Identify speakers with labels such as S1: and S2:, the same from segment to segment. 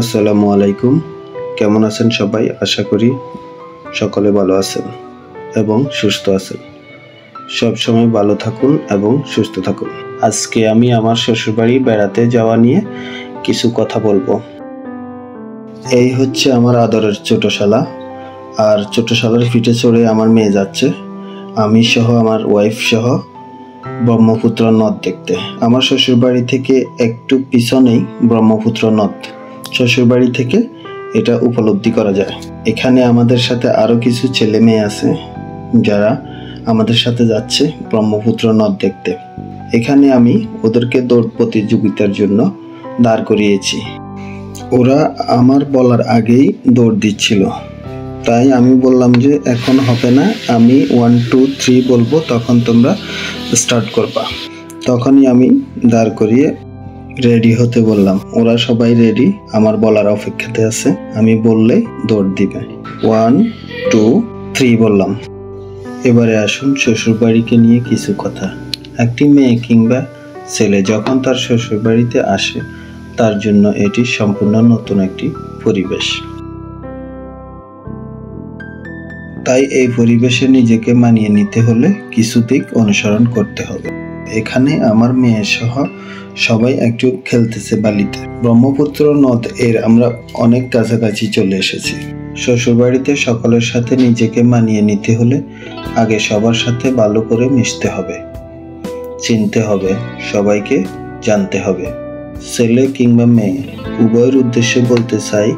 S1: আসসালামু আলাইকুম। কেমন আছেন সবাই? আশা করি সকলে ভালো আছেন এবং সুস্থ আছেন। সব সময় ভালো থাকুন এবং সুস্থ থাকুন। আজকে আমি আমার শ্বশুরবাড়ি বেড়াতে যাওয়া নিয়ে কিছু কথা বলবো। এই হচ্ছে আমার আদরের ছোট শালা, আর ছোট শালার পিঠে চড়ে আমার মেয়ে যাচ্ছে, আমি সহ আমার ওয়াইফ সহ ব্রহ্মপুত্র নদ দেখতে। আমার শ্বশুরবাড়ি থেকে একটু পিছনেই ব্রহ্মপুত্র নদ। শ্বশুরবাড়ি থেকে এটা উপলব্ধি করা যায়। এখানে আমাদের সাথে আরো কিছু ছেলে মেয়ে আছে যারা আমাদের সাথে যাচ্ছে ব্রহ্মপুত্র নদ দেখতে। এখানে আমি ওদেরকে দৌড় প্রতিযোগিতার জন্য দাঁড় করিয়েছি। ওরা আমার বলার আগেই দৌড় দিচ্ছিল, তাই আমি বললাম যে এখন হবে না, আমি 1 2 3 বলবো, তখন তোমরা স্টার্ট করবা। তখনই আমি দাঁড় করিয়ে রেডি হতে বললাম। ওরা সবাই রেডি, আমার বলার অপেক্ষাতে আছে। আমি বললে দৌড় দিবে। 1 2 3 বললাম। এবারে আসুন শ্বশুরবাড়িকে নিয়ে কিছু কথা। একটি মেয়ে কিংবা ছেলে যখন তার শ্বশুরবাড়িতে আসে, তার জন্য এটি সম্পূর্ণ নতুন একটি পরিবেশ। তাই এই পরিবেশে নিজেকে মানিয়ে নিতে হলে কিছু দিক অনুসরণ করতে হবে। এখানে আমার মেয়ে সহ সবাই একটু খেলতেছে বালিতে। ব্রহ্মপুত্র নদ এর আমরা অনেক কাছাকাছি চলে এসেছি। শ্বশুরবাড়িতে সকলের সাথে নিজেকে মানিয়ে নিতে হলে আগে সবার সাথে ভালো করে মিশতে হবে, চিনতে হবে, সবাইকে জানতে হবে। ছেলে কিংবা মেয়ে উভয়ের উদ্দেশ্যে বলতে চাই,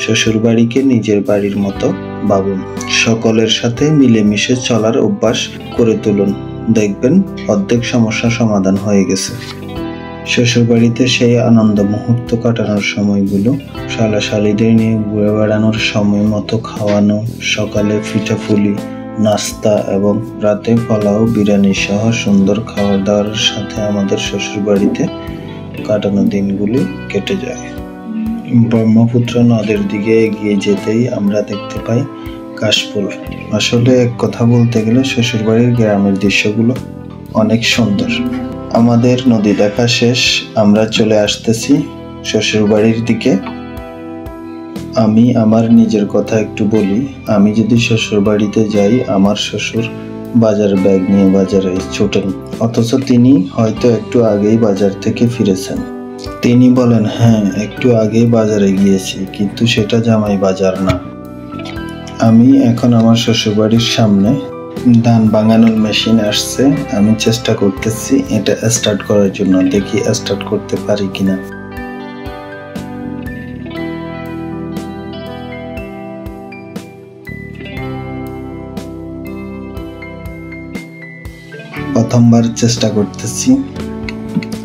S1: শ্বশুরবাড়িকে নিজের বাড়ির মতো ভাবুন। সকলের সাথে মিলেমিশে চলার অভ্যাস করে তুলুন, দেখবেন অর্ধেক সমস্যা সমাধান হয়ে গেছে। শ্বশুরবাড়িতে সেই আনন্দ মুহূর্ত কাটানোর সময়গুলো, শালাশালিদের নিয়ে ঘুরে বেড়ানোর সময় মতো খাওয়ানো, সকালে পিঠাপুলি নাস্তা এবং রাতে পোলাও বিরিয়ানি সহ সুন্দর খাওয়া দাওয়ার সাথে আমাদের শ্বশুরবাড়িতে কাটানো দিনগুলি কেটে যায়। ব্রহ্মপুত্র নদের দিকে এগিয়ে যেতেই আমরা দেখতে পাই কাশফুল। আসলে এক কথা বলতে গেলে শ্বশুরবাড়ির গ্রামের দৃশ্যগুলো অনেক সুন্দর। আমাদের নদী দেখা শেষ, আমরা চলে আসতেছি শ্বশুরবাড়ির দিকে। আমি আমার নিজের কথা একটু বলি। আমি যদি শ্বশুরবাড়িতে যাই, আমার শ্বশুর বাজার ব্যাগ নিয়ে বাজারে ছোটেন, অথচ তিনি হয়তো একটু আগেই বাজার থেকে ফিরেছেন। তিনি বলেন, হ্যাঁ একটু আগেই বাজারে গিয়েছি, কিন্তু সেটা জামাই বাজার না। আমি এখন আমার শ্বশুরবাড়ির সামনে ধান ভাঙানোর মেশিন আসছে, আমি চেষ্টা করতেছি এটা স্টার্ট করার জন্য, দেখি স্টার্ট করতে পারি কিনা। প্রথমবার চেষ্টা করতেছি,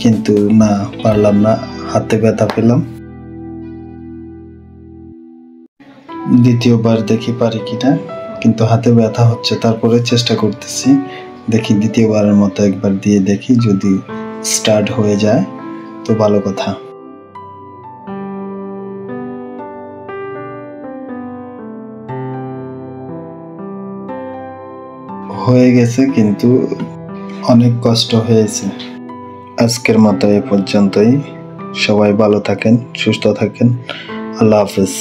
S1: কিন্তু না, পারলাম না, হাতে ব্যথা পেলাম। দ্বিতীয়বার দেখি পারি কিনা, কিন্তু হাতে ব্যথা হচ্ছে। তারপরে চেষ্টা করতেছি, দেখি দ্বিতীয়বারের মতো একবার দিয়ে দেখি, যদি স্টার্ট হয়ে যায় তো ভালো কথা। হয়ে গেছে, কিন্তু অনেক কষ্ট হয়েছে। আজকের মতো এ পর্যন্তই। সবাই ভালো থাকেন, সুস্থ থাকেন। আল্লাহ হাফেজ।